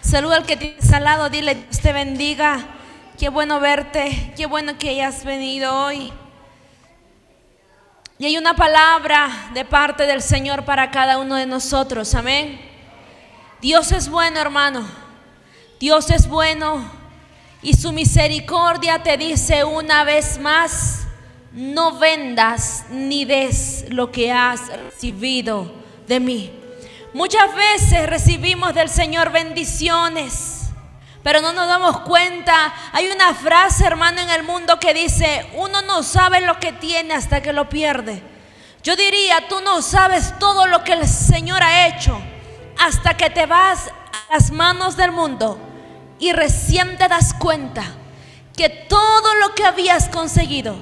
Saluda al que tienes al lado, dile: Dios te bendiga. Qué bueno verte, qué bueno que hayas venido hoy. Y hay una palabra de parte del Señor para cada uno de nosotros, amén. Dios es bueno, hermano. Dios es bueno y su misericordia te dice una vez más: no vendas ni des lo que has recibido de mí. Muchas veces recibimos del Señor bendiciones, pero no nos damos cuenta. Hay una frase, hermano, en el mundo que dice: uno no sabe lo que tiene hasta que lo pierde. Yo diría: tú no sabes todo lo que el Señor ha hecho hasta que te vas a las manos del mundo y recién te das cuenta que todo lo que habías conseguido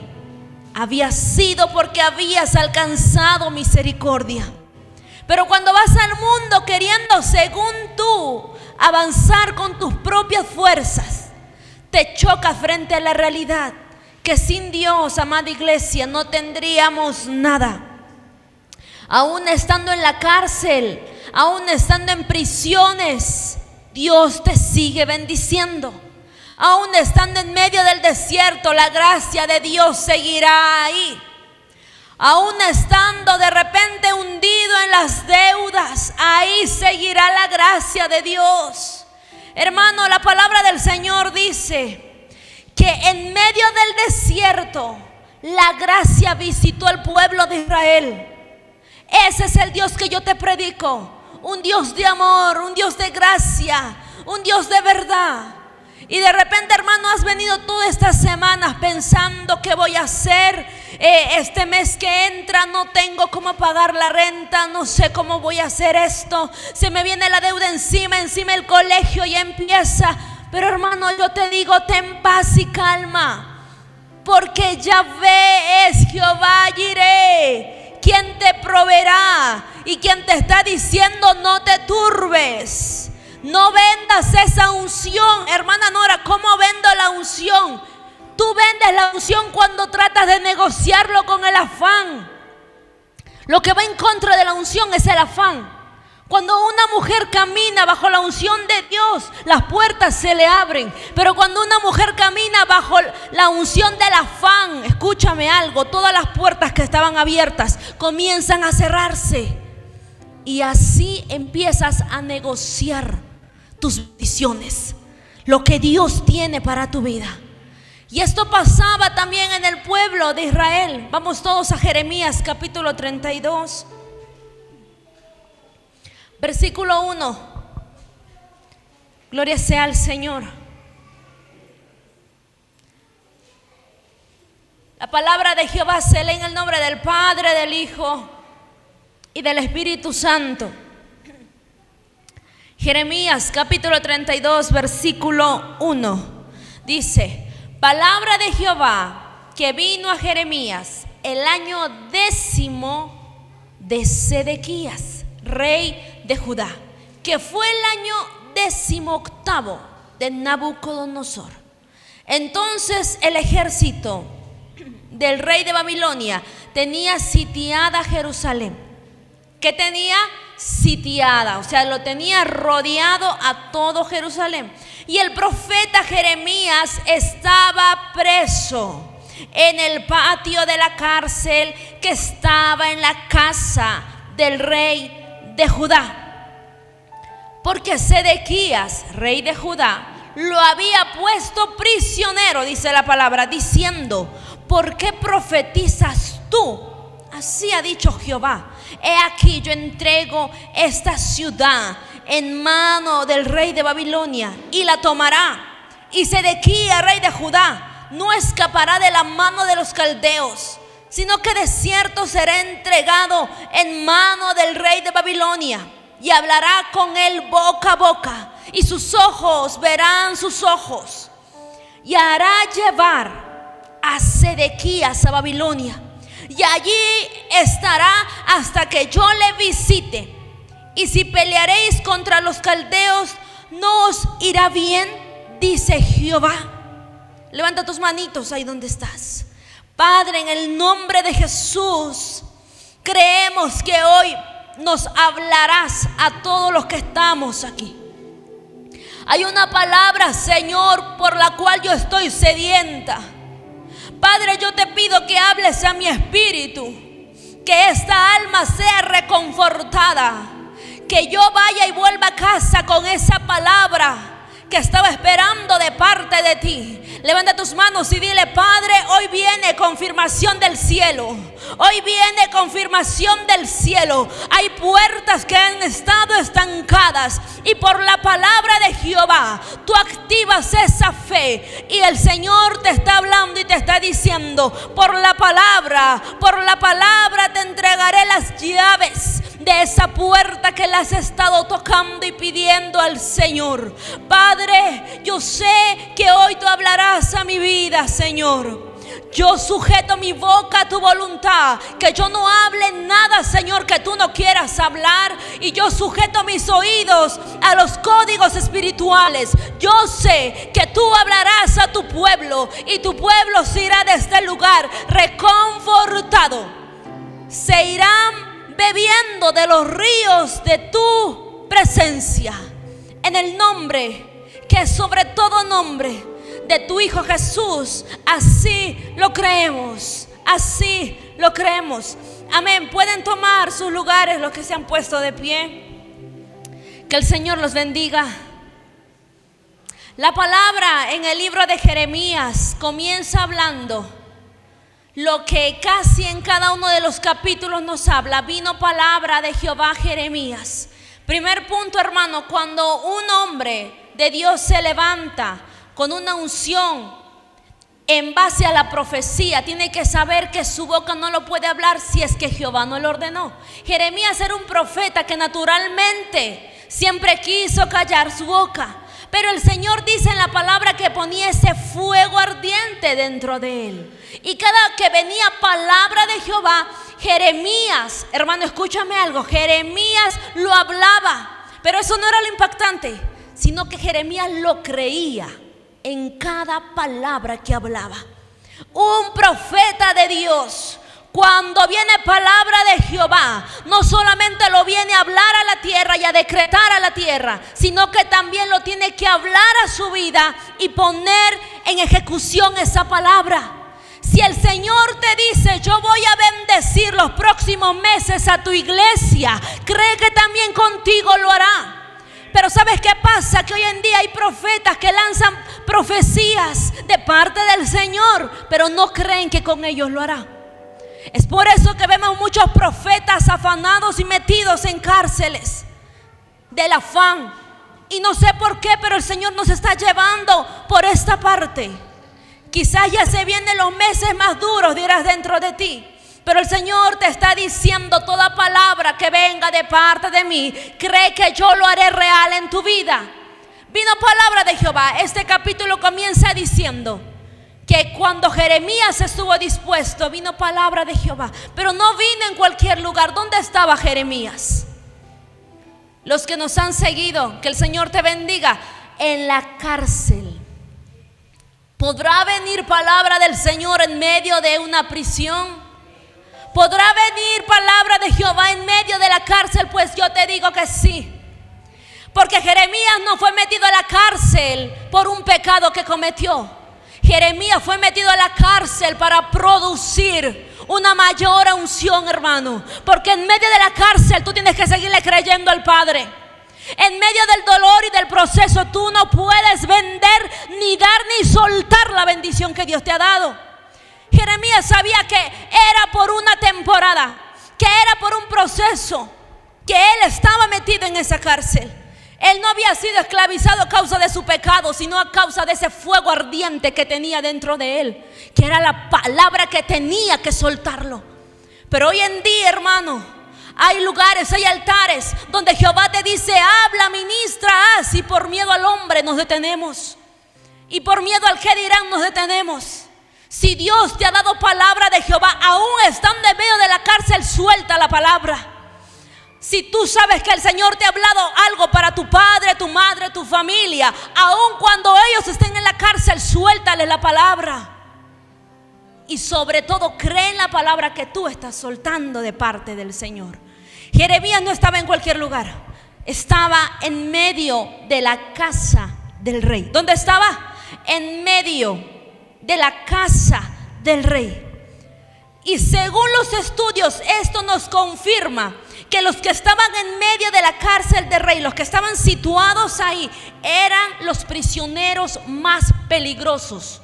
había sido porque habías alcanzado misericordia. Pero cuando vas al mundo queriendo, según tú, avanzar con tus propias fuerzas, te choca frente a la realidad que sin Dios, amada iglesia, no tendríamos nada. Aún estando en la cárcel, aún estando en prisiones, Dios te sigue bendiciendo. Aún estando en medio del desierto, la gracia de Dios seguirá ahí. Aún estando de repente hundido en las deudas, ahí seguirá la gracia de Dios. Hermano, la palabra del Señor dice que en medio del desierto la gracia visitó al pueblo de Israel. Ese es el Dios que yo te predico. Un Dios de amor, un Dios de gracia, un Dios de verdad. Y de repente, hermano, has venido todas estas semanas pensando: ¿qué voy a hacer? Este mes que entra no tengo cómo pagar la renta, no sé cómo voy a hacer esto. Se me viene la deuda encima el colegio ya empieza. Pero hermano, yo te digo: ten paz y calma, porque Yahvé es Jehová Jireh, quien te proveerá y quien te está diciendo: no te turbes. No vendas esa unción. Hermana Nora, ¿cómo vendo la unción? Tú vendes la unción cuando tratas de negociarlo con el afán. Lo que va en contra de la unción es el afán. Cuando una mujer camina bajo la unción de Dios, las puertas se le abren. Pero cuando una mujer camina bajo la unción del afán, escúchame algo, todas las puertas que estaban abiertas comienzan a cerrarse. Y así empiezas a negociar tus bendiciones, lo que Dios tiene para tu vida. Y esto pasaba también en el pueblo de Israel. Vamos todos a Jeremías capítulo 32, versículo 1. Gloria sea al Señor. La palabra de Jehová se lee en el nombre del Padre, del Hijo y del Espíritu Santo. Jeremías capítulo 32, versículo 1 dice: palabra de Jehová que vino a Jeremías el año 10º de Sedequías, rey de Judá, que fue el año 18º de Nabucodonosor. Entonces el ejército del rey de Babilonia tenía sitiada Jerusalén. ¿Qué tenía? Sitiada, o sea, lo tenía rodeado a todo Jerusalén. Y el profeta Jeremías estaba preso en el patio de la cárcel que estaba en la casa del rey de Judá, porque Sedequías, rey de Judá, lo había puesto prisionero, dice la palabra, diciendo: ¿por qué profetizas tú? Así ha dicho Jehová: he aquí yo entrego esta ciudad en mano del rey de Babilonia y la tomará. Y Sedequías, rey de Judá, no escapará de la mano de los caldeos, sino que de cierto será entregado en mano del rey de Babilonia, y hablará con él boca a boca, y sus ojos verán sus ojos, y hará llevar a Sedequías a Babilonia, y allí estará hasta que yo le visite. Y si pelearéis contra los caldeos, no os irá bien, dice Jehová. Levanta tus manitos ahí donde estás. Padre, en el nombre de Jesús, creemos que hoy nos hablarás a todos los que estamos aquí. Hay una palabra, Señor, por la cual yo estoy sedienta. Padre, yo te pido que hables a mi espíritu, que esta alma sea reconfortada, que yo vaya y vuelva a casa con esa palabra que estaba esperando de parte de ti. Levanta tus manos y dile: Padre, hoy viene confirmación del cielo. Hoy viene confirmación del cielo. Hay puertas que han estado estancadas y por la palabra de Jehová tú activas esa fe, y el Señor te está hablando y te está diciendo: por la palabra te entregaré las llaves de esa puerta que le has estado tocando y pidiendo al Señor. Padre, yo sé que hoy tú hablarás a mi vida, Señor. Yo sujeto mi boca a tu voluntad, que yo no hable nada, Señor, que tú no quieras hablar. Y yo sujeto mis oídos a los códigos espirituales. Yo sé que tú hablarás a tu pueblo, y tu pueblo se irá de este lugar reconfortado. Se irán bebiendo de los ríos de tu presencia, en el nombre que es sobre todo nombre de tu Hijo Jesús. Así lo creemos, así lo creemos. Amén. Pueden tomar sus lugares los que se han puesto de pie. Que el Señor los bendiga. La palabra en el libro de Jeremías comienza hablando lo que casi en cada uno de los capítulos nos habla. Vino palabra de Jehová a Jeremías. Primer punto, hermano: cuando un hombre de Dios se levanta con una unción en base a la profecía, tiene que saber que su boca no lo puede hablar si es que Jehová no lo ordenó. Jeremías era un profeta que naturalmente siempre quiso callar su boca, pero el Señor dice en la palabra que ponía ese fuego ardiente dentro de él. Y cada que venía palabra de Jehová, Jeremías, hermano, escúchame algo, Jeremías lo hablaba. Pero eso no era lo impactante, sino que Jeremías lo creía en cada palabra que hablaba. Un profeta de Dios, cuando viene palabra de Jehová, no solamente lo viene a hablar a la tierra y a decretar a la tierra, sino que también lo tiene que hablar a su vida y poner en ejecución esa palabra. Si el Señor te dice: yo voy a bendecir los próximos meses a tu iglesia, cree que también contigo lo hará. Pero ¿sabes qué pasa? Que hoy en día hay profetas que lanzan profecías de parte del Señor, pero no creen que con ellos lo hará. Es por eso que vemos muchos profetas afanados y metidos en cárceles del afán. Y no sé por qué, pero el Señor nos está llevando por esta parte. Quizás ya se vienen los meses más duros, dirás dentro de ti. Pero el Señor te está diciendo: toda palabra que venga de parte de mí, cree que yo lo haré real en tu vida. Vino palabra de Jehová. Este capítulo comienza diciendo que cuando Jeremías estuvo dispuesto, vino palabra de Jehová. Pero no vino en cualquier lugar. ¿Dónde estaba Jeremías? Los que nos han seguido, que el Señor te bendiga. En la cárcel. ¿Podrá venir palabra del Señor en medio de una prisión? ¿Podrá venir palabra de Jehová en medio de la cárcel? Pues yo te digo que sí. Porque Jeremías no fue metido a la cárcel por un pecado que cometió. Jeremías fue metido a la cárcel para producir una mayor unción, hermano. Porque en medio de la cárcel tú tienes que seguirle creyendo al Padre. En medio del dolor y del proceso tú no puedes vender, ni dar, ni soltar la bendición que Dios te ha dado. Jeremías sabía que era por una temporada, que era por un proceso, que él estaba metido en esa cárcel. Él no había sido esclavizado a causa de su pecado, sino a causa de ese fuego ardiente que tenía dentro de él, que era la palabra que tenía que soltarlo. Pero hoy en día, hermano, hay lugares, hay altares donde Jehová te dice: habla, ministra, haz, y por miedo al hombre nos detenemos. Y por miedo al que dirán nos detenemos. Si Dios te ha dado palabra de Jehová, aún estando en medio de la cárcel, suelta la palabra. Si tú sabes que el Señor te ha hablado algo para tu padre, tu madre, tu familia, aun cuando ellos estén en la cárcel, suéltale la palabra. Y sobre todo, cree en la palabra que tú estás soltando de parte del Señor. Jeremías no estaba en cualquier lugar. Estaba en medio de la casa del rey. ¿Dónde estaba? En medio de la casa del rey. Y según los estudios, esto nos confirma que los que estaban en medio de la cárcel del rey, los que estaban situados ahí, eran los prisioneros más peligrosos.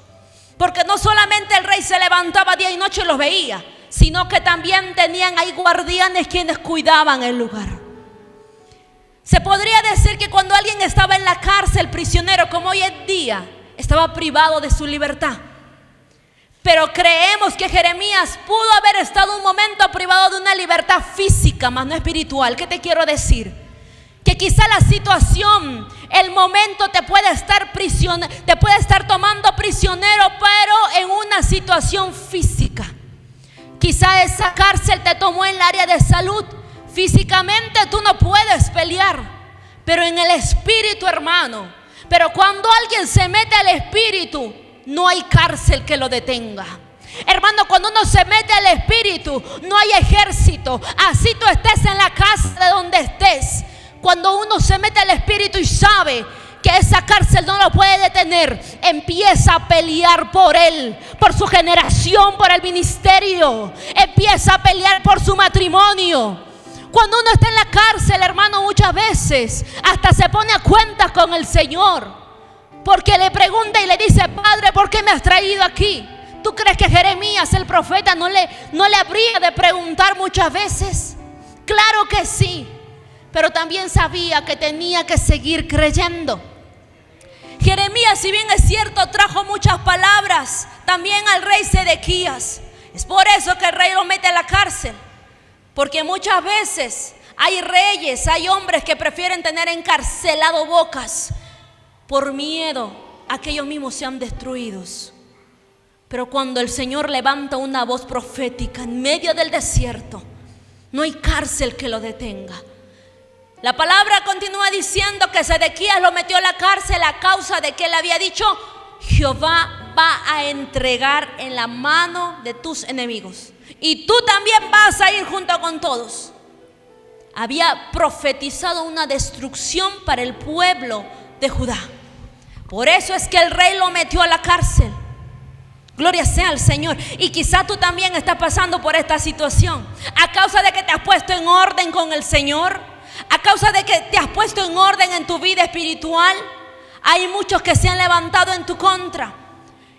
Porque no solamente el rey se levantaba día y noche y los veía, sino que también tenían ahí guardianes quienes cuidaban el lugar. Se podría decir que cuando alguien estaba en la cárcel prisionero, como hoy en día, estaba privado de su libertad. Pero creemos que Jeremías pudo haber estado un momento privado de una libertad física, más no espiritual. ¿Qué te quiero decir? Que quizá la situación, el momento te puede estar tomando prisionero, pero en una situación física. Quizá esa cárcel te tomó en el área de salud. Físicamente tú no puedes pelear, pero en el espíritu, hermano. Pero cuando alguien se mete al espíritu, no hay cárcel que lo detenga. Hermano, cuando uno se mete al espíritu, no hay ejército. Así tú estés en la casa de donde estés. Cuando uno se mete al espíritu y sabe que esa cárcel no lo puede detener, empieza a pelear por él, por su generación, por el ministerio. Empieza a pelear por su matrimonio. Cuando uno está en la cárcel, hermano, muchas veces hasta se pone a cuentas con el Señor. Porque le pregunta y le dice: Padre, ¿por qué me has traído aquí? ¿Tú crees que Jeremías, el profeta, no le habría de preguntar muchas veces? Claro que sí, pero también sabía que tenía que seguir creyendo. Jeremías, si bien es cierto, trajo muchas palabras también al rey Sedequías. Es por eso que el rey lo mete a la cárcel, porque muchas veces hay reyes, hay hombres que prefieren tener encarcelado bocas por miedo a que ellos mismos sean destruidos. Pero cuando el Señor levanta una voz profética en medio del desierto, no hay cárcel que lo detenga. La palabra continúa diciendo que Sedequías lo metió a la cárcel a causa de que él había dicho: Jehová va a entregar en la mano de tus enemigos, y tú también vas a ir junto con todos. Había profetizado una destrucción para el pueblo de Judá. Por eso es que el rey lo metió a la cárcel. Gloria sea al Señor. Y quizá tú también estás pasando por esta situación a causa de que te has puesto en orden con el Señor, a causa de que te has puesto en orden en tu vida espiritual. Hay muchos que se han levantado en tu contra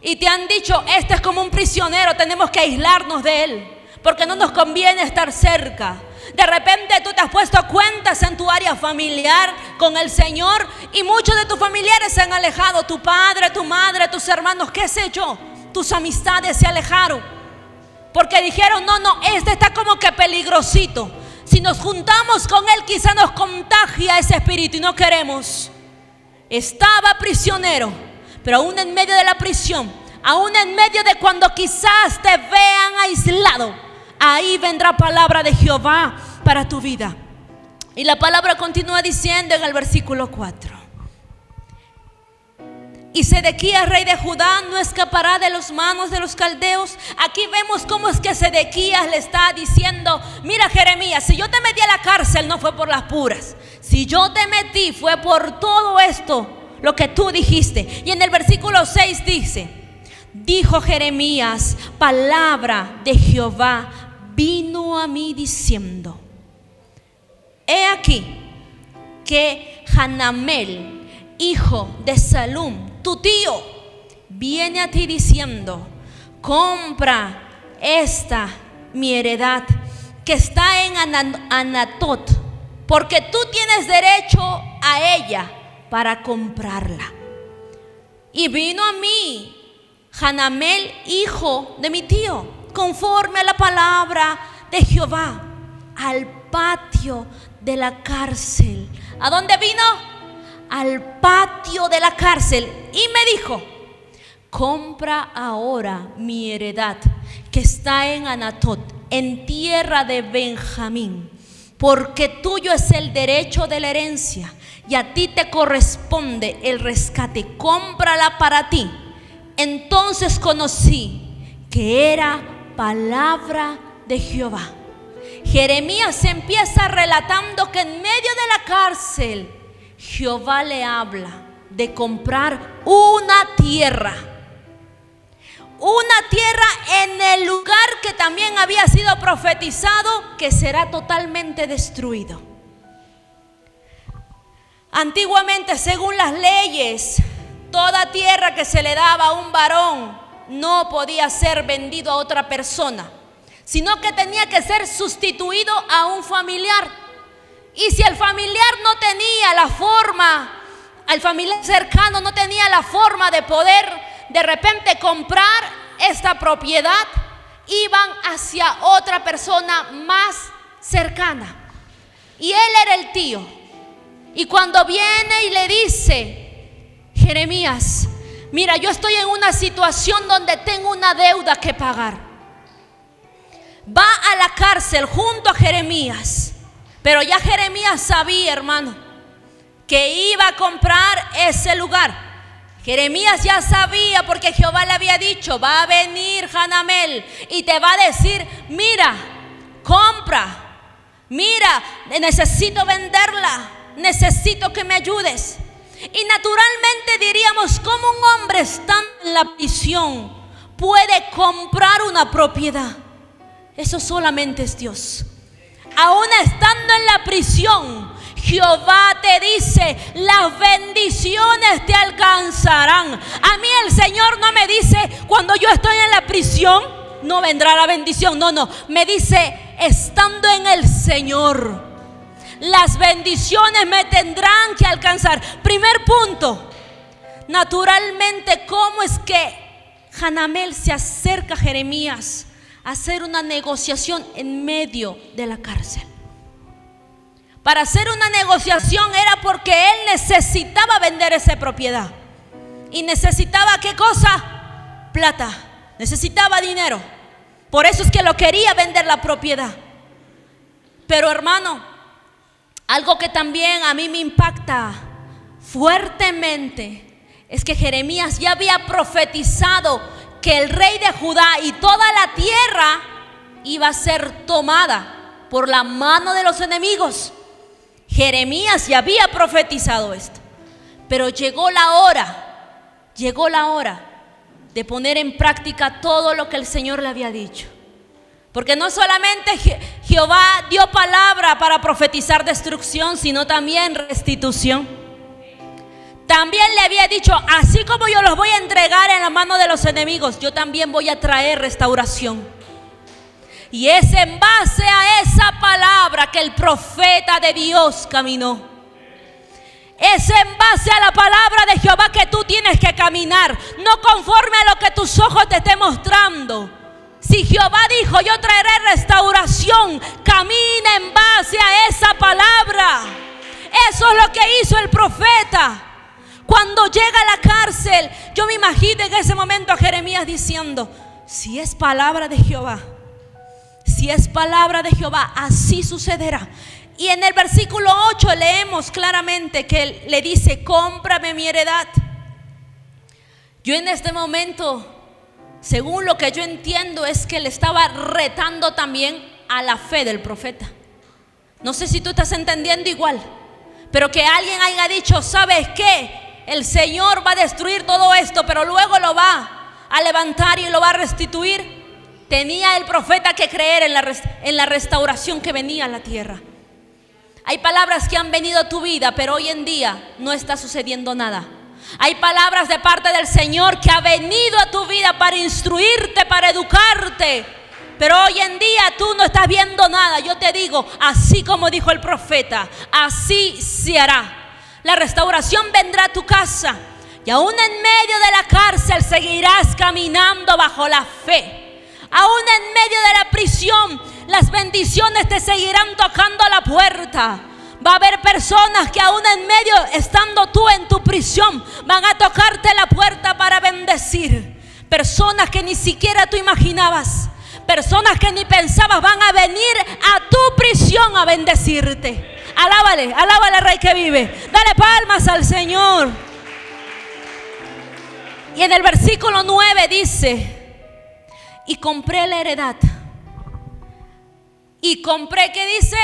y te han dicho: este es como un prisionero, tenemos que aislarnos de él porque no nos conviene estar cerca. De repente tú te has puesto cuentas en tu área familiar con el Señor y muchos de tus familiares se han alejado. Tu padre, tu madre, tus hermanos, qué sé yo, tus amistades se alejaron porque dijeron: no, este está como que peligrosito. Si nos juntamos con él, quizá nos contagia ese espíritu y no queremos. Estaba prisionero, pero aún en medio de la prisión, aún en medio de cuando quizás te vean aislado, ahí vendrá palabra de Jehová para tu vida. Y la palabra continúa diciendo en el versículo 4: y Sedequías, rey de Judá, no escapará de las manos de los caldeos. Aquí vemos cómo es que Sedequías le está diciendo: mira, Jeremías, si yo te metí a la cárcel no fue por las puras. Si yo te metí fue por todo esto, lo que tú dijiste. Y en el versículo 6 dice: dijo Jeremías, palabra de Jehová vino a mí diciendo: he aquí que Hanamel, hijo de Salum, tu tío, viene a ti diciendo: compra esta mi heredad que está en Anatot, porque tú tienes derecho a ella para comprarla. Y vino a mí Hanamel, hijo de mi tío, conforme a la palabra de Jehová, al patio de la cárcel. ¿A dónde vino? Al patio de la cárcel. Y me dijo: compra ahora mi heredad que está en Anatot, en tierra de Benjamín, porque tuyo es el derecho de la herencia y a ti te corresponde el rescate. Cómprala para ti. Entonces conocí que era palabra de Jehová. Jeremías empieza relatando que en medio de la cárcel Jehová le habla de comprar una tierra en el lugar que también había sido profetizado que será totalmente destruido. Antiguamente, según las leyes, toda tierra que se le daba a un varón no podía ser vendido a otra persona, sino que tenía que ser sustituido a un familiar. Y si el familiar no tenía la forma, al familiar cercano no tenía la forma de poder de repente comprar esta propiedad, iban hacia otra persona más cercana. Y él era el tío. Y cuando viene y le dice: Jeremías, mira, yo estoy en una situación donde tengo una deuda que pagar. Va a la cárcel junto a Jeremías. Pero ya Jeremías sabía, hermano, que iba a comprar ese lugar. Jeremías ya sabía, porque Jehová le había dicho: va a venir Hanamel y te va a decir: mira, compra, mira, necesito venderla, necesito que me ayudes. Y naturalmente diríamos: ¿cómo un hombre estando en la prisión puede comprar una propiedad? Eso solamente es Dios. Aún estando en la prisión, Jehová te dice: las bendiciones te alcanzarán. A mí el Señor no me dice: cuando yo estoy en la prisión no vendrá la bendición. No, me dice: estando en el Señor, las bendiciones me tendrán que alcanzar. Primer punto, naturalmente, ¿cómo es que Hanamel se acerca a Jeremías a hacer una negociación en medio de la cárcel? Para hacer una negociación era porque él necesitaba vender esa propiedad. ¿Y necesitaba qué cosa? Plata. Necesitaba dinero. Por eso es que lo quería vender la propiedad. Pero hermano, algo que también a mí me impacta fuertemente es que Jeremías ya había profetizado que el rey de Judá y toda la tierra iba a ser tomada por la mano de los enemigos. Jeremías ya había profetizado esto, pero llegó la hora de poner en práctica todo lo que el Señor le había dicho. Porque no solamente Jehová dio palabra para profetizar destrucción, sino también restitución. También le había dicho: así como yo los voy a entregar en la mano de los enemigos, yo también voy a traer restauración. Y es en base a esa palabra que el profeta de Dios caminó. Es en base a la palabra de Jehová que tú tienes que caminar, no conforme a lo que tus ojos te estén mostrando. Si Jehová dijo: yo traeré restauración, camina en base a esa palabra. Eso es lo que hizo el profeta. Cuando llega a la cárcel, yo me imagino en ese momento a Jeremías diciendo: si es palabra de Jehová, si es palabra de Jehová, así sucederá. Y en el versículo 8 leemos claramente que él le dice: cómprame mi heredad. Yo en este momento, según lo que yo entiendo, es que le estaba retando también a la fe del profeta. No sé si tú estás entendiendo igual, pero que alguien haya dicho: ¿sabes qué? El Señor va a destruir todo esto, pero luego lo va a levantar y lo va a restituir. Tenía el profeta que creer en la restauración que venía a la tierra. Hay palabras que han venido a tu vida, pero hoy en día no está sucediendo nada. Hay palabras de parte del Señor que ha venido a tu vida para instruirte, para educarte, pero hoy en día tú no estás viendo nada. Yo te digo, así como dijo el profeta, así se hará. La restauración vendrá a tu casa, y aún en medio de la cárcel seguirás caminando bajo la fe. Aún en medio de la prisión, las bendiciones te seguirán tocando a la puerta. Va a haber personas que aún en medio, estando tú en tu prisión, van a tocarte la puerta para bendecir. Personas que ni siquiera tú imaginabas, personas que ni pensabas, van a venir a tu prisión a bendecirte. Alábale, alábale, Rey que vive. Dale palmas al Señor. Y en el versículo 9 dice: y compré la heredad. Y compré, ¿qué dice?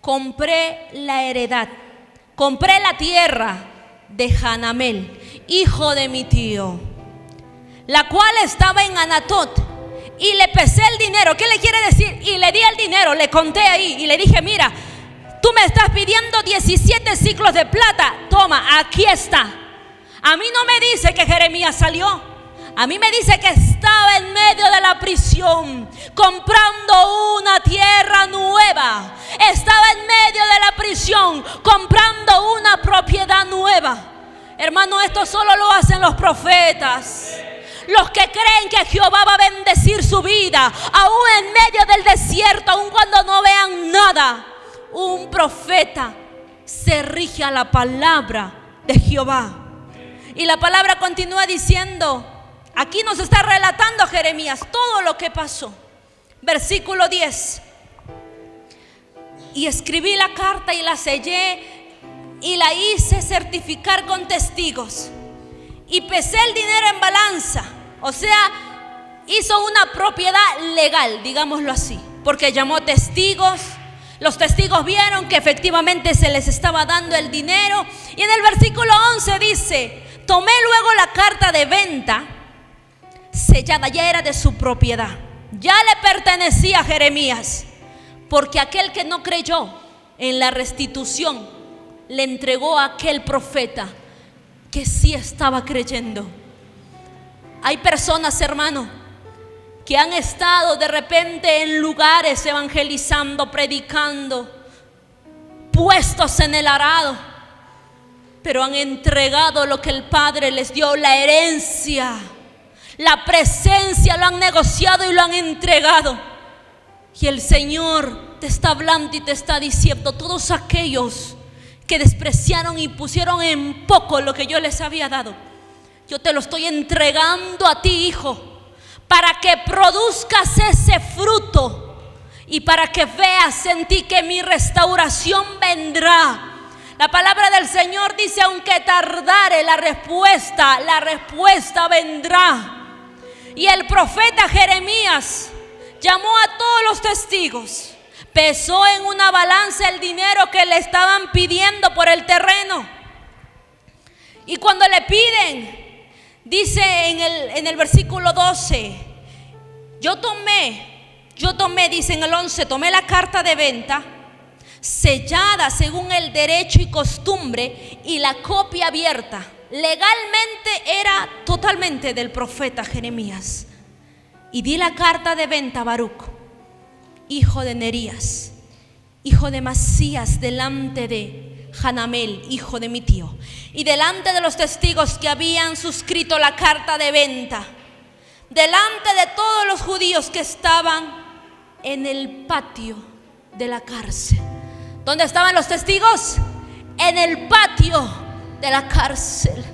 Compré la heredad. Compré la tierra de Hanamel, hijo de mi tío, la cual estaba en Anatot, y le pesé el dinero. ¿Qué le quiere decir? Y le di el dinero, le conté ahí y le dije: mira, tú me estás pidiendo 17 ciclos de plata, toma, aquí está. A mí no me dice que Jeremías salió, a mí me dice que estaba en medio de la prisión comprando una tierra nueva. Estaba en medio de la prisión comprando una propiedad nueva. Hermano, esto solo lo hacen los profetas, los que creen que Jehová va a bendecir su vida, aún en medio del desierto, aún cuando no vean nada. Un profeta se rige a la palabra de Jehová. Y la palabra continúa diciendo, aquí nos está relatando Jeremías todo lo que pasó. Versículo 10. Y escribí la carta y la sellé y la hice certificar con testigos. Y pesé el dinero en balanza. O sea, hizo una propiedad legal, digámoslo así, porque llamó testigos. Los testigos vieron que efectivamente se les estaba dando el dinero. Y en el versículo 11 dice: tomé luego la carta de venta sellada, ya era de su propiedad, ya le pertenecía a Jeremías, porque aquel que no creyó en la restitución le entregó a aquel profeta que sí estaba creyendo. Hay personas, hermano, que han estado de repente en lugares evangelizando, predicando, puestos en el arado, pero han entregado lo que el Padre les dio, la herencia, la presencia, lo han negociado y lo han entregado. Y el Señor te está hablando y te está diciendo: todos aquellos que despreciaron y pusieron en poco lo que yo les había dado, yo te lo estoy entregando a ti, hijo, para que produzcas ese fruto y para que veas en ti que mi restauración vendrá. La palabra del Señor dice: aunque tardare la respuesta vendrá. Y el profeta Jeremías llamó a todos los testigos, pesó en una balanza el dinero que le estaban pidiendo por el terreno. Y cuando le piden, dice en el versículo 12, yo tomé, dice en el 11, tomé la carta de venta sellada según el derecho y costumbre y la copia abierta. Legalmente era totalmente del profeta Jeremías. Y di la carta de venta a Baruc, hijo de Nerías, hijo de Masías, delante de Hanamel, hijo de mi tío, y delante de los testigos que habían suscrito la carta de venta, delante de todos los judíos que estaban en el patio de la cárcel. ¿Dónde estaban los testigos? En el patio de la cárcel.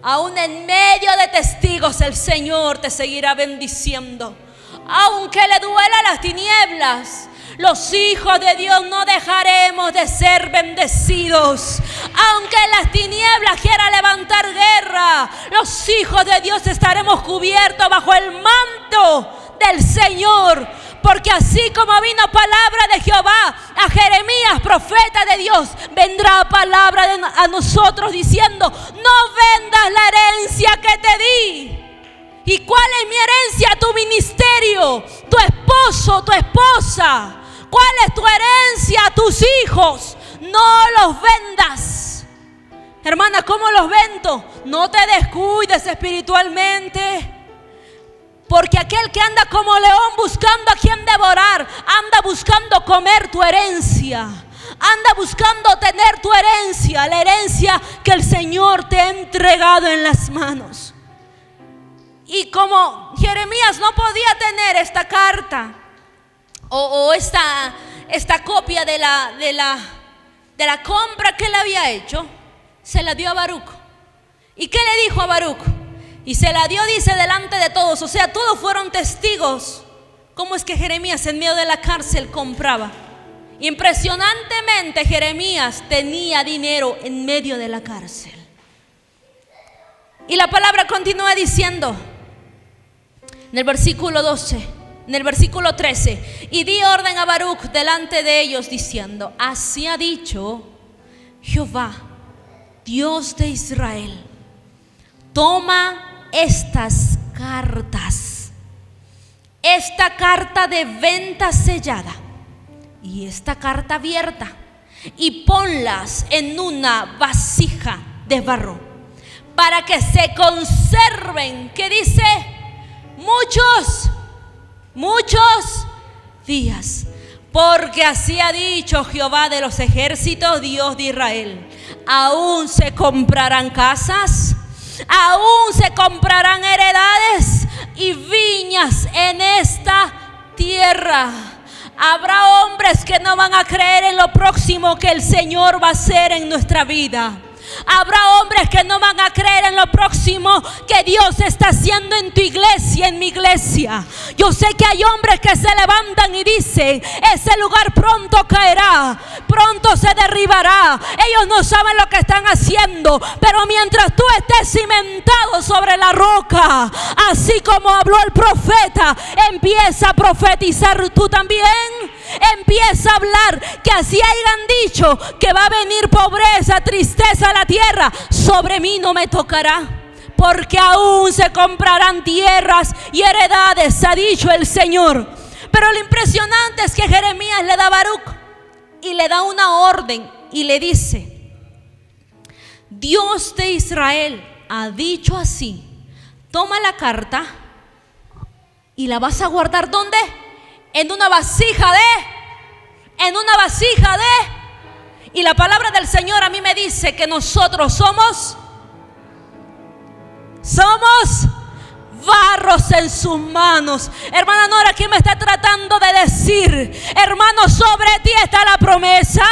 Aún en medio de testigos el Señor te seguirá bendiciendo. Aunque le duela las tinieblas, los hijos de Dios no dejaremos de ser bendecidos. Aunque las tinieblas quieran levantar guerra, los hijos de Dios estaremos cubiertos bajo el manto del Señor. Porque así como vino palabra de Jehová a Jeremías, profeta de Dios, vendrá palabra a nosotros diciendo: no vendas la herencia que te di. ¿Y cuál es mi herencia? Tu ministerio, tu esposo, tu esposa. ¿Cuál es tu herencia? Tus hijos. No los vendas. Hermana, ¿cómo los vendo? No te descuides espiritualmente. Porque aquel que anda como león buscando a quien devorar, anda buscando comer tu herencia. Anda buscando tener tu herencia, la herencia que el Señor te ha entregado en las manos. Y como Jeremías no podía tener esta carta o esta copia de la compra que él había hecho, se la dio a Baruc. ¿Y qué le dijo a Baruc? Y se la dio, dice, delante de todos. O sea, todos fueron testigos. ¿Cómo es que Jeremías en medio de la cárcel compraba? Impresionantemente Jeremías tenía dinero en medio de la cárcel. Y la palabra continúa diciendo en el versículo 12, en el versículo 13: y di orden a Baruc delante de ellos diciendo: así ha dicho Jehová, Dios de Israel, toma estas cartas, esta carta de venta sellada y esta carta abierta, y ponlas en una vasija de barro para que se conserven, ¿qué dice? Muchos días. Porque así ha dicho Jehová de los ejércitos, Dios de Israel: aún se comprarán casas, aún se comprarán heredades y viñas en esta tierra. Habrá hombres que no van a creer en lo próximo que el Señor va a hacer en nuestra vida. Habrá hombres que no van a creer en lo próximo que Dios está haciendo en tu iglesia, en mi iglesia. Yo sé que hay hombres que se levantan y dicen: ese lugar pronto caerá, pronto se derribará. Ellos no saben lo que están haciendo, pero mientras tú estés cimentado sobre la roca, así como habló el profeta, empieza a profetizar tú también. Empieza a hablar que así hayan dicho que va a venir pobreza, tristeza a la tierra, sobre mí no me tocará, porque aún se comprarán tierras y heredades, ha dicho el Señor. Pero lo impresionante es que Jeremías le da a Baruc y le da una orden y le dice: Dios de Israel ha dicho así, toma la carta y la vas a guardar ¿dónde? En una vasija de. Y la palabra del Señor a mí me dice que nosotros somos barros en sus manos. Hermana Nora, ¿qué me está tratando de decir? Hermano, sobre ti está la promesa,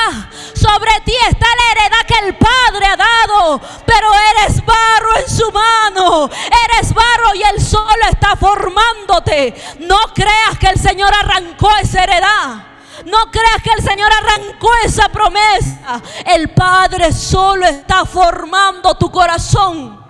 sobre ti está la heredad que el Padre ha dado, pero eres barro en su mano, eres barro y Él solo está formándote. No creas que el Señor arrancó esa heredad. No creas que el Señor arrancó esa promesa. El Padre solo está formando tu corazón.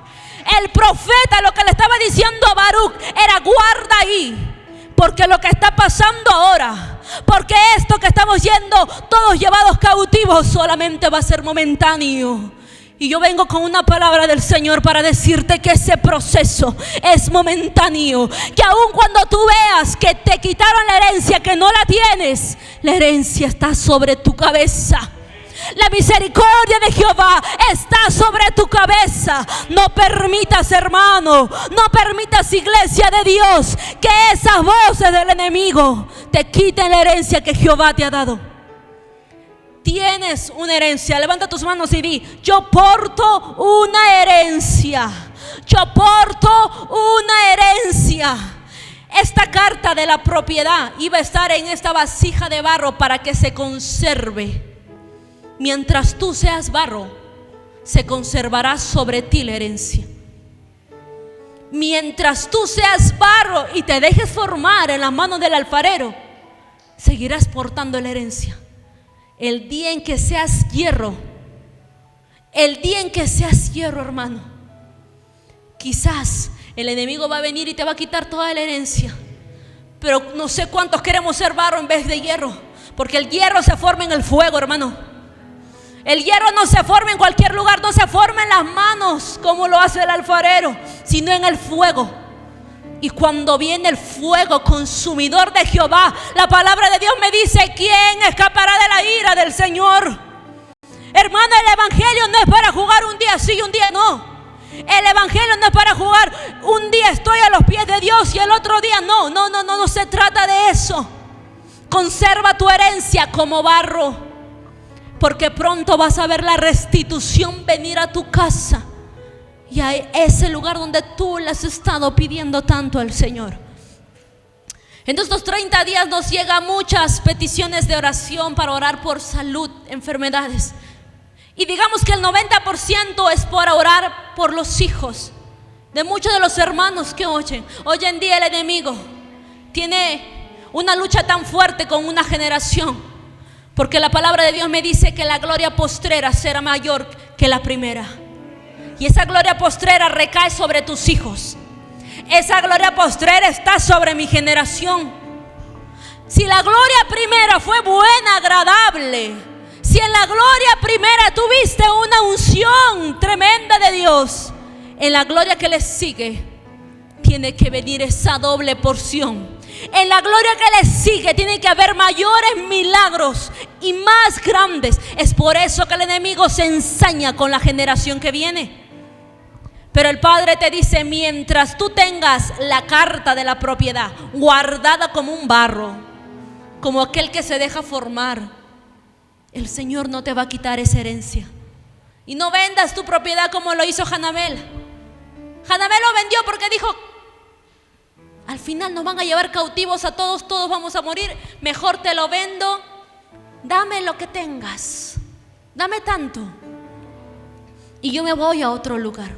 El profeta lo que le estaba diciendo a Baruc era: guarda ahí, porque lo que está pasando ahora, porque esto que estamos yendo todos llevados cautivos, solamente va a ser momentáneo. Y yo vengo con una palabra del Señor para decirte que ese proceso es momentáneo. Que aun cuando tú veas que te quitaron la herencia, que no la tienes, la herencia está sobre tu cabeza. La misericordia de Jehová está sobre tu cabeza. No permitas, hermano, no permitas, iglesia de Dios, que esas voces del enemigo te quiten la herencia que Jehová te ha dado. Tienes una herencia. Levanta tus manos y di: yo porto una herencia. Yo porto una herencia. Esta carta de la propiedad iba a estar en esta vasija de barro para que se conserve. Mientras tú seas barro, se conservará sobre ti la herencia. Mientras tú seas barro y te dejes formar en las manos del alfarero, seguirás portando la herencia. El día en que seas hierro, hermano, quizás el enemigo va a venir y te va a quitar toda la herencia. Pero no sé cuántos queremos ser barro en vez de hierro, porque el hierro se forma en el fuego, hermano. El hierro no se forma en cualquier lugar, no se forma en las manos como lo hace el alfarero, sino en el fuego. Y cuando viene el fuego consumidor de Jehová, la palabra de Dios me dice: ¿quién escapará de la ira del Señor? Hermano, el evangelio no es para jugar un día sí y un día no. El evangelio no es para jugar un día estoy a los pies de Dios y el otro día no. No se trata de eso. Conserva tu herencia como barro, porque pronto vas a ver la restitución venir a tu casa y a ese lugar donde tú le has estado pidiendo tanto al Señor. En estos 30 días nos llegan muchas peticiones de oración para orar por salud, enfermedades. Y digamos que el 90% es por orar por los hijos de muchos de los hermanos que oyen. Hoy en día el enemigo tiene una lucha tan fuerte con una generación, porque la palabra de Dios me dice que la gloria postrera será mayor que la primera. Y esa gloria postrera recae sobre tus hijos. Esa gloria postrera está sobre mi generación. Si la gloria primera fue buena, agradable, si en la gloria primera tuviste una unción tan tremenda de Dios, en la gloria que le sigue, tiene que venir esa doble porción. En la gloria que le sigue tiene que haber mayores milagros y más grandes. Es por eso que el enemigo se ensaña con la generación que viene. Pero el Padre te dice: mientras tú tengas la carta de la propiedad guardada como un barro, como aquel que se deja formar, el Señor no te va a quitar esa herencia. Y no vendas tu propiedad como lo hizo Hanamel. Hanamel lo vendió porque dijo: al final nos van a llevar cautivos a todos, todos vamos a morir, mejor te lo vendo, dame lo que tengas, dame tanto y yo me voy a otro lugar.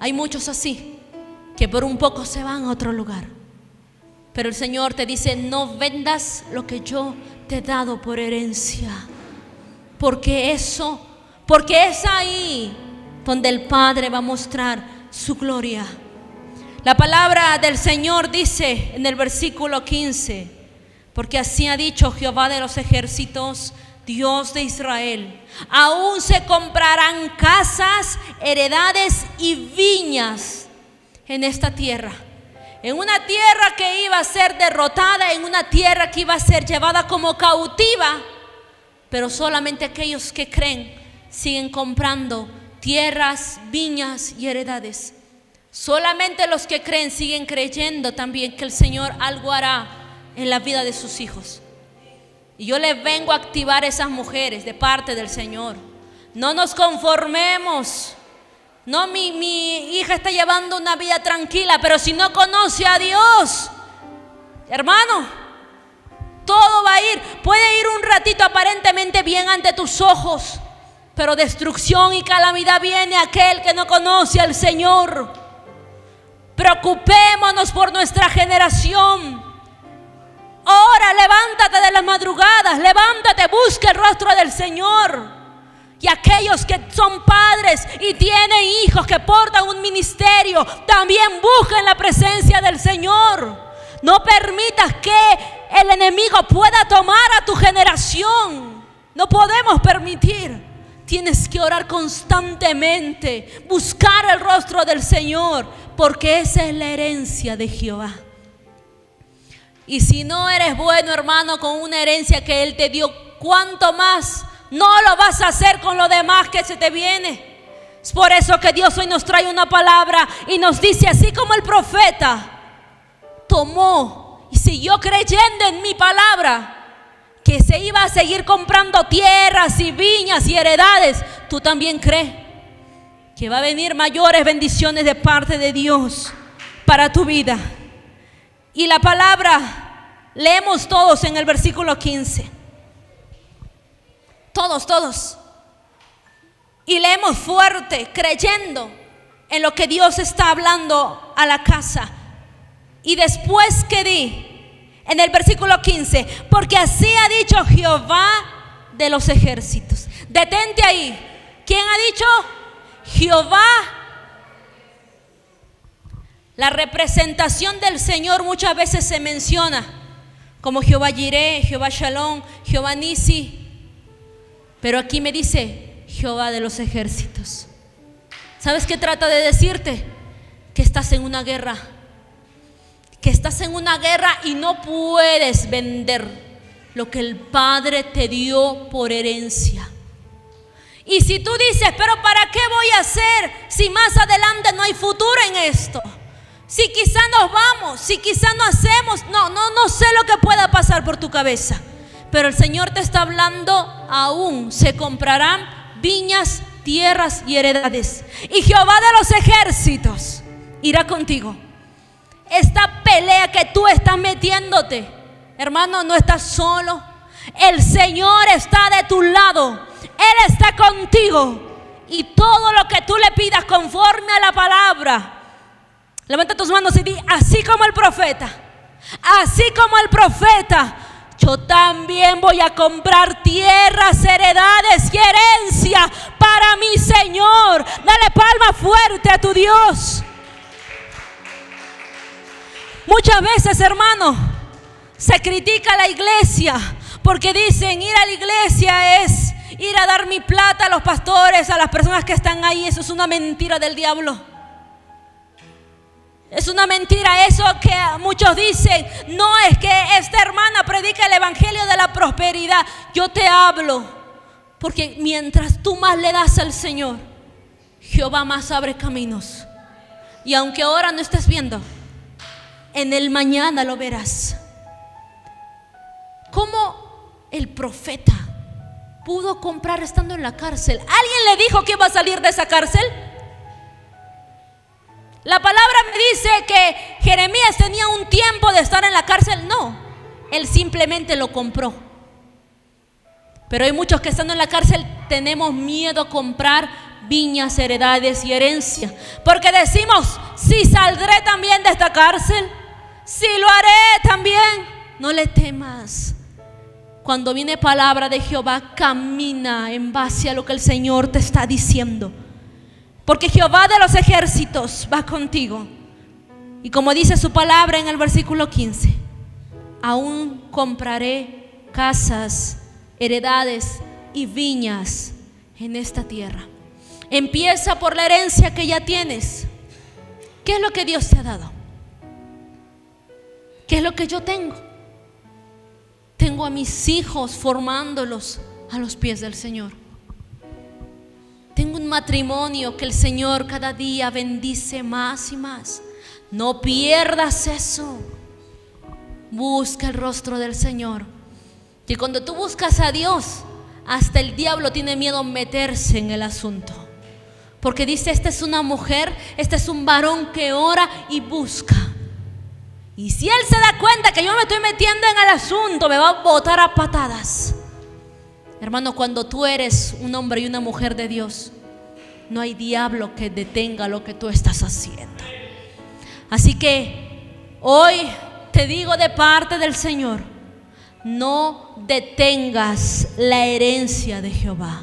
Hay muchos así, que por un poco se van a otro lugar. Pero el Señor te dice: no vendas lo que yo te he dado por herencia, porque es ahí donde el Padre va a mostrar su gloria. La palabra del Señor dice en el versículo 15: porque así ha dicho Jehová de los ejércitos, Dios de Israel, aún se comprarán casas, heredades y viñas en esta tierra. En una tierra que iba a ser derrotada, en una tierra que iba a ser llevada como cautiva. Pero solamente aquellos que creen siguen comprando tierras, viñas y heredades. Solamente los que creen siguen creyendo también que el Señor algo hará en la vida de sus hijos. Y yo les vengo a activar esas mujeres de parte del Señor. No nos conformemos. No, mi hija está llevando una vida tranquila, pero si no conoce a Dios, hermano, todo va a ir. Puede ir un ratito aparentemente bien ante tus ojos, pero destrucción y calamidad viene a aquel que no conoce al Señor. Preocupémonos por nuestra generación. Ora, levántate de las madrugadas, levántate, busca el rostro del Señor. Y aquellos que son padres y tienen hijos que portan un ministerio, también busquen la presencia del Señor. No permitas que el enemigo pueda tomar a tu generación. No podemos permitir. Tienes que orar constantemente, buscar el rostro del Señor, porque esa es la herencia de Jehová. Y si no eres bueno, hermano, con una herencia que Él te dio, ¿cuánto más no lo vas a hacer con lo demás que se te viene? Es por eso que Dios hoy nos trae una palabra y nos dice, así como el profeta tomó y siguió creyendo en mi palabra, que se iba a seguir comprando tierras y viñas y heredades, tú también crees que va a venir mayores bendiciones de parte de Dios para tu vida. Y la palabra leemos todos en el versículo 15. Todos. Y leemos fuerte, creyendo en lo que Dios está hablando a la casa. Y después que di en el versículo 15, porque así ha dicho Jehová de los ejércitos. Detente ahí. ¿Quién ha dicho? Jehová. La representación del Señor muchas veces se menciona como Jehová Jireh, Jehová Shalom, Jehová Nisi. Pero aquí me dice Jehová de los ejércitos. ¿Sabes qué trata de decirte? Que estás en una guerra. Que estás en una guerra y no puedes vender lo que el Padre te dio por herencia. Y si tú dices, pero ¿para qué voy a hacer si más adelante no hay futuro en esto? Si quizá nos vamos, si quizá no hacemos, no sé lo que pueda pasar por tu cabeza. Pero el Señor te está hablando, aún se comprarán viñas, tierras y heredades. Y Jehová de los ejércitos irá contigo. Esta pelea que tú estás metiéndote, hermano, no estás solo. El Señor está de tu lado. Él está contigo. Y todo lo que tú le pidas conforme a la palabra, levanta tus manos y di, así como el profeta, yo también voy a comprar tierras, heredades y herencia para mi Señor. Dale palma fuerte a tu Dios. Muchas veces, hermano, se critica a la iglesia porque dicen ir a la iglesia es ir a dar mi plata a los pastores, a las personas que están ahí. Eso es una mentira del diablo. Es una mentira eso que muchos dicen. No, es que esta hermana predica el evangelio de la prosperidad. Yo te hablo, porque mientras tú más le das al Señor, Jehová más abre caminos. Y aunque ahora no estés viendo, en el mañana lo verás. ¿Cómo el profeta pudo comprar estando en la cárcel? ¿Alguien le dijo que iba a salir de esa cárcel? La palabra me dice que Jeremías tenía un tiempo de estar en la cárcel. No, él simplemente lo compró. Pero hay muchos que estando en la cárcel tenemos miedo a comprar viñas, heredades y herencia, porque decimos: si saldré también de esta cárcel, si lo haré también. No le temas. Cuando viene palabra de Jehová, camina en base a lo que el Señor te está diciendo, porque Jehová de los ejércitos va contigo. Y como dice su palabra en el versículo 15: aún compraré casas, heredades y viñas en esta tierra. Empieza por la herencia que ya tienes. ¿Qué es lo que Dios te ha dado? ¿Qué es lo que yo tengo? Tengo a mis hijos formándolos a los pies del Señor. Tengo un matrimonio que el Señor cada día bendice más y más. No pierdas eso. Busca el rostro del Señor. Que cuando tú buscas a Dios, hasta el diablo tiene miedo a meterse en el asunto. Porque dice: esta es una mujer, este es un varón que ora y busca. Y si él se da cuenta que yo me estoy metiendo en el asunto, me va a botar a patadas. Hermano, cuando tú eres un hombre y una mujer de Dios, no hay diablo que detenga lo que tú estás haciendo. Así que hoy te digo de parte del Señor: no detengas la herencia de Jehová.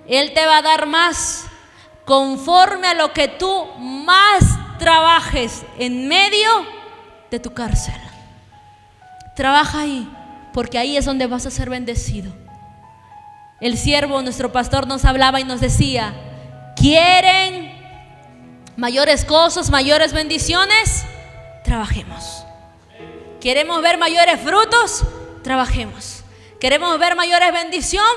Él te va a dar más conforme a lo que tú más trabajes en medio de tu cárcel. Trabaja ahí, porque ahí es donde vas a ser bendecido. El siervo, nuestro pastor, nos hablaba y nos decía: ¿quieren mayores cosas, mayores bendiciones? Trabajemos. ¿Queremos ver mayores frutos? Trabajemos. ¿Queremos ver mayores bendiciones?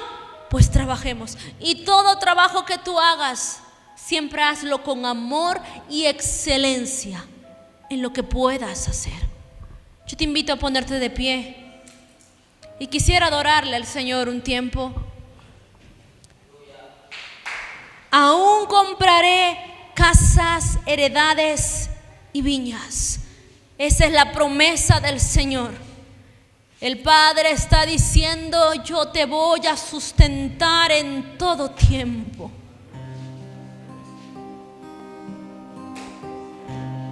Pues trabajemos. Y todo trabajo que tú hagas, siempre hazlo con amor y excelencia en lo que puedas hacer. Yo te invito a ponerte de pie y quisiera adorarle al Señor un tiempo. Aún compraré casas, heredades y viñas. Esa es la promesa del Señor. El Padre está diciendo: yo te voy a sustentar en todo tiempo.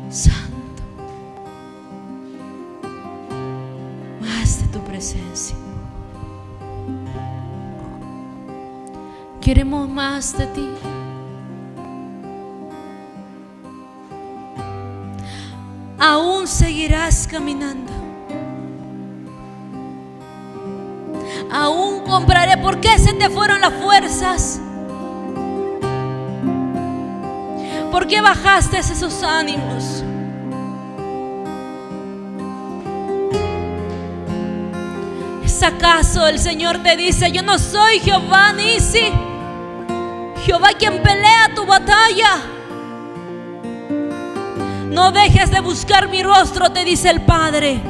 Santo, más de tu presencia. Queremos más de ti. Aún seguirás caminando. Aún compraré. ¿Por qué se te fueron las fuerzas? ¿Por qué bajaste esos ánimos? ¿Es acaso el Señor te dice: yo no soy Jehová Nisi, Jehová quien pelea tu batalla? No dejes de buscar mi rostro, te dice el Padre.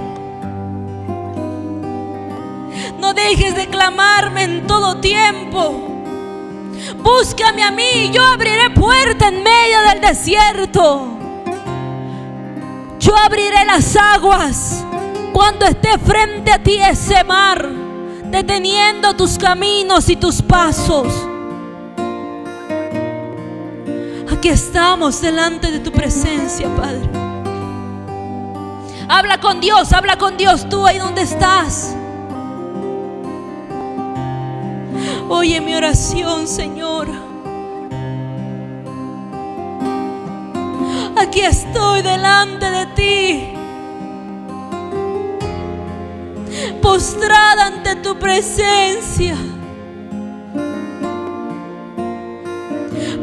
No dejes de clamarme en todo tiempo. Búscame a mí y yo abriré puerta en medio del desierto. Yo abriré las aguas cuando esté frente a ti ese mar, deteniendo tus caminos y tus pasos. Aquí estamos delante de tu presencia, Padre. Habla con Dios tú ahí donde estás. Oye mi oración, Señor. Aquí estoy delante de ti, postrada ante tu presencia.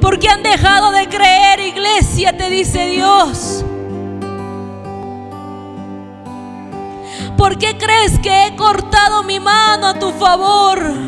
Porque han dejado de creer, iglesia, te dice Dios. ¿Por qué crees que he cortado mi mano a tu favor?